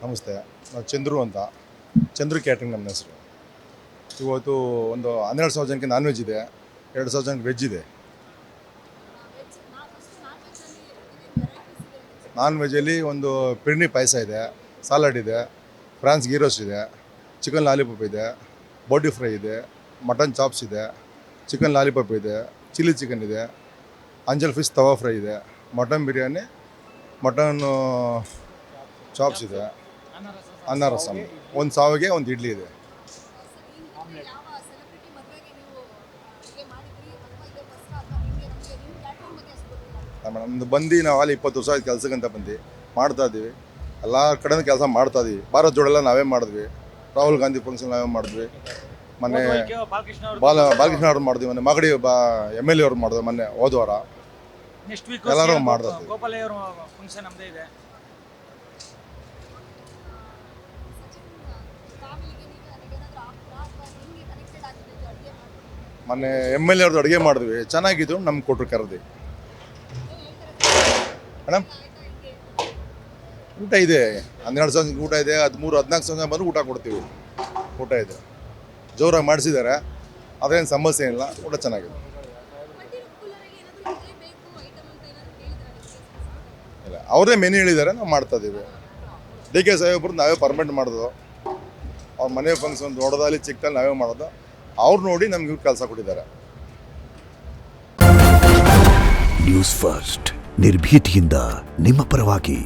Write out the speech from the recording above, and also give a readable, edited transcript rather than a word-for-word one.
ನಮಸ್ತೆ. ನಾವು ಚಂದ್ರು ಅಂತ, ಚಂದ್ರು ಕ್ಯಾಟ್ರಿಂಗ್ ನಮ್ಮ ಹೆಸರು. ಇವತ್ತು ಒಂದು 12,000 ಜನಕ್ಕೆ ನಾನ್ ವೆಜ್ ಇದೆ, 2,000 ಜನಕ್ಕೆ ವೆಜ್ ಇದೆ. ನಾನ್ ವೆಜ್ಜಲ್ಲಿ ಒಂದು ಪಿರ್ನಿ ಪಾಯಸ ಇದೆ, ಸಲಾಡ್ ಇದೆ, ಫ್ರಾನ್ಸ್ ಗೀ ರೋಸ್ಟ್ ಇದೆ, ಚಿಕನ್ ಲಾಲಿಪಾಪ್ ಇದೆ, ಬೋಟಿ ಫ್ರೈ ಇದೆ, ಮಟನ್ ಚಾಪ್ಸ್ ಇದೆ, ಚಿಕನ್ ಲಾಲಿಪಾಪ್ ಇದೆ, ಚಿಲ್ಲಿ ಚಿಕನ್ ಇದೆ, ಅಂಜಲ್ ಫಿಶ್ ತವಾ ಫ್ರೈ ಇದೆ, ಮಟನ್ ಬಿರಿಯಾನಿ, ಮಟನ್ ಚಾಪ್ಸ್ ಇದೆ, ಅನ್ನ ರಸಮ್, ಒಂದು ಸಾವಿಗೆ ಒಂದು ಇಡ್ಲಿ ಇದೆ. ನಮ್ಮದು ಬಂದು ನಾವು ಅಲ್ಲಿ 20 ವರ್ಷ ಆಯ್ತು ಕೆಲಸಕ್ಕಂತ ಬಂದು ಮಾಡ್ತಾ ಇದ್ದೀವಿ. ಎಲ್ಲ ಕಡೆ ಕೆಲಸ ಮಾಡ್ತಾ ಇದ್ದೀವಿ. ಭಾರತ್ ಜೋಡೆಲ್ಲ ನಾವೇ ಮಾಡಿದ್ವಿ, ರಾಹುಲ್ ಗಾಂಧಿ ಫಂಕ್ಷನ್ ನಾವೇ ಮಾಡಿದ್ವಿ, ಮೊನ್ನೆ ಬಾಲಕೃಷ್ಣ ಅವ್ರು ಮಾಡಿದ್ವಿ, ಮೊನ್ನೆ ಮಾಗಡಿ MLA ಅವ್ರು ಮಾಡಿದ್ವಿ ಮೊನ್ನೆ ಹೋದ ವಾರ. ಎಲ್ಲರೂ ಮಾಡ್ತಾ ಇದ್ದೀವಿ. ಮೊನ್ನೆ MLA ಅವ್ರದ್ದು ಅಡುಗೆ ಮಾಡಿದ್ವಿ, ಚೆನ್ನಾಗಿದ್ದು, ನಮ್ಗೆ ಕೊಟ್ಟರು ಕರೆದಿ. ಮೇಡಮ್ ಊಟ ಇದೆ, 12,000 ಊಟ ಇದೆ, 13-14 ಬಂದು ಊಟ ಕೊಡ್ತೀವಿ. ಊಟ ಇದೆ, ಜೋರಾಗಿ ಮಾಡಿಸಿದ್ದಾರೆ, ಅದೇನು ಸಮಸ್ಯೆ ಇಲ್ಲ, ಊಟ ಚೆನ್ನಾಗಿದೆ. ಇಲ್ಲ, ಅವರೇ ಮೆನು ಹೇಳಿದ್ದಾರೆ, ನಾವು ಮಾಡ್ತಾ ಇದ್ದೀವಿ. DK ಸಾಹೇಬ್ರು ನಾವೇ ಪರ್ಮನೆಂಟ್ ಮಾಡೋದು, ಅವ್ರ ಮನೆ ಫಂಕ್ಷನ್ ದೊಡ್ಡದಲ್ಲಿ ಚಿಕ್ಕದಲ್ಲಿ ನಾವೇ ಮಾಡೋದು. ಅವ್ರು ನೋಡಿ ನಮ್ಗೆ ಕೆಲಸ ಕೊಟ್ಟಿದ್ದಾರೆ. ನ್ಯೂಸ್ ಫಸ್ಟ್ ನಿರ್ಭೀತಿಯಿಂದ ನಿಮ್ಮ ಪರವಾಗಿ.